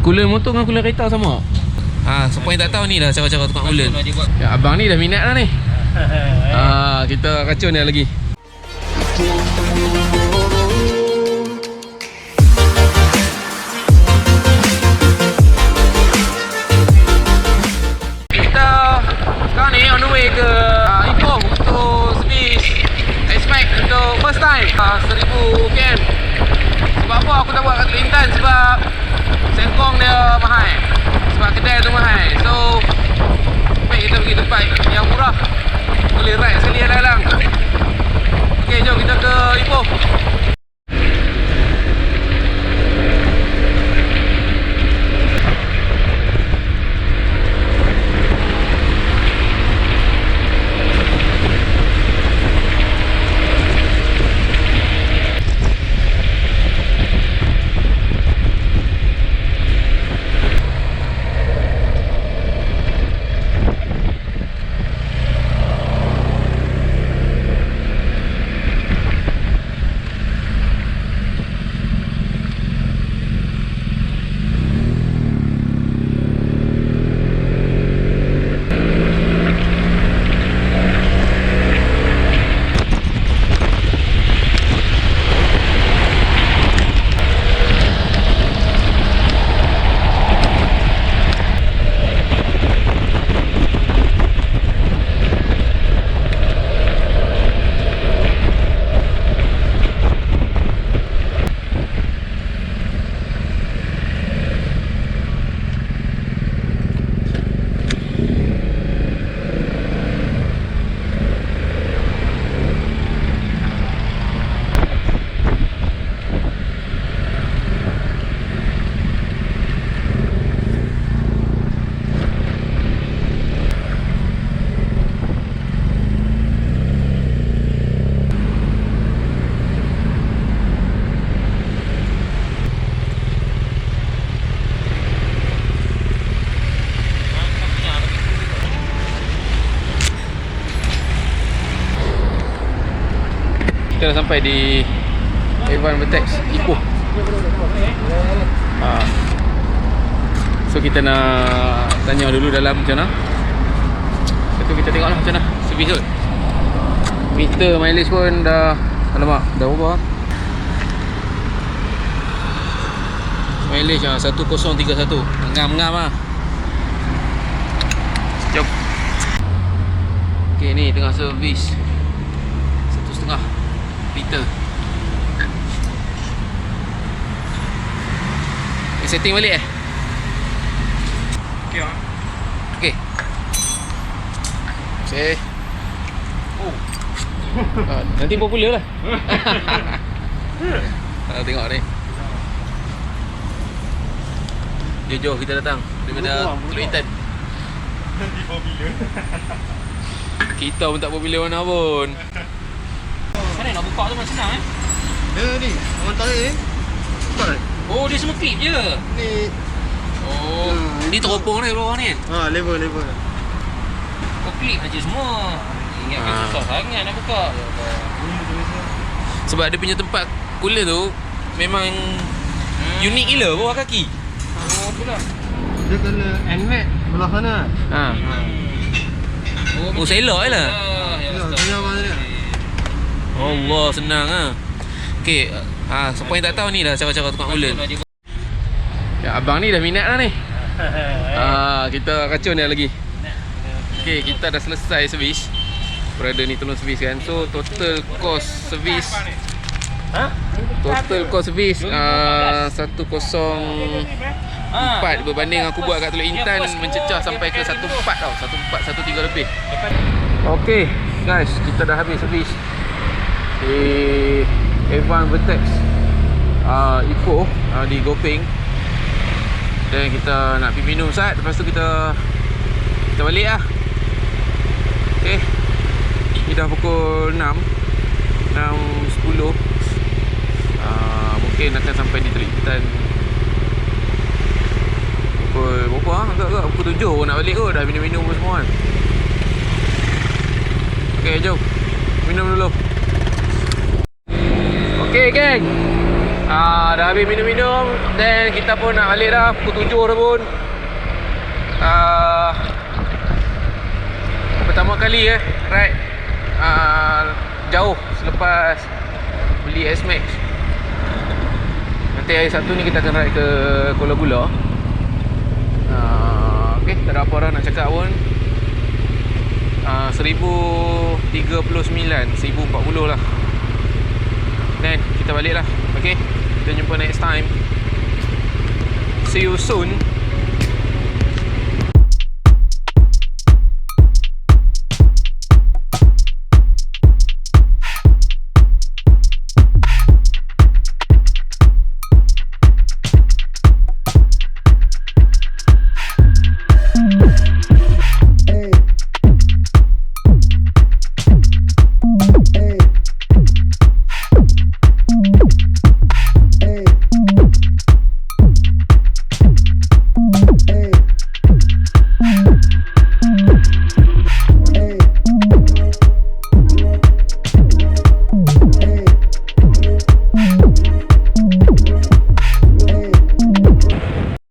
Cooler motor dengan cooler kereta sama. Siapa yang tak tahu ni lah cara-cara tukang cooler. Ya, abang ni dah minat dah ni. Kita racun dia lagi. Kita sekarang ni on the way ke Ipoh untuk servis Xmax untuk first time 1000 km. Sebab apa aku tak buat kat Kelantan? Sebab sengkong dia mahal, sebab kedai tu mahal. So baik kita pergi tempat yang murah, boleh ride sekali dalam. Ok, jom kita ke Ipoh. Kita dah sampai di Evan Vertex Ipoh. So kita nak tanya dulu dalam macam mana. Lepas tu kita tengoklah macam mana servis tu. Meter mileage pun dah, alamak, dah berapa? Mileage 1031. Ngam-ngam lah. Jom. Ok, ni tengah servis 1,5 liter. Setting balik Ok lah. Ok. Okay. Nanti popular lah. Tengok ni. Jauh-jauh kita datang daripada Kelantan. Nanti popular. Kita pun tak popular mana pun. Mana nak buka tu macam senang Dia ni, orang tarik ni. Buka ni. Oh, dia semua klip je. Ni. Oh, ni teropong ni bawah ni. Level. Oh, klip aja semua. Ingat susah sangat nak buka. Sebab dia punya tempat cooler tu memang unik gila bawah kaki. Oh, pula. Dia kena NMAX belah sana. Oh, selok je lah. Tanya mana dia? Allah, senang ah. Okey, siapa yang tak tahu ni lah cara-cara tukang cooler. Ya, abang ni dah minat dah ni. Kita racun dia lagi. Okey, kita dah selesai servis. Berada ni tolong servis kan. So total cost servis. Total cost servis 104 berbanding aku buat kat Teluk Intan mencecah sampai ke 14 tau. 1413 lebih. Okey, guys, kita dah habis servis di Evan Vertex Ipoh di Gopeng. Dan kita nak pergi minum sat. Lepas tu kita balik lah. Okay, ni dah pukul 6:10. Mungkin akan sampai di Teluk Intan pukul berapa lah? Agak-agak pukul 7 pun nak balik kot. Dah minum-minum pun semua kan. Okay, jom minum dulu. Okay geng, Dah habis minum-minum. Then kita pun nak balik dah. Pukul 7 dah pun. Pertama kali ride jauh selepas beli Xmax. Nanti hari Sabtu ni kita akan ride ke Kuala Gula. Okay, tak ada apa dah nak cakap pun. 1039, 1040 lah. Then kita balik lah. Okay, kita jumpa next time. See you soon.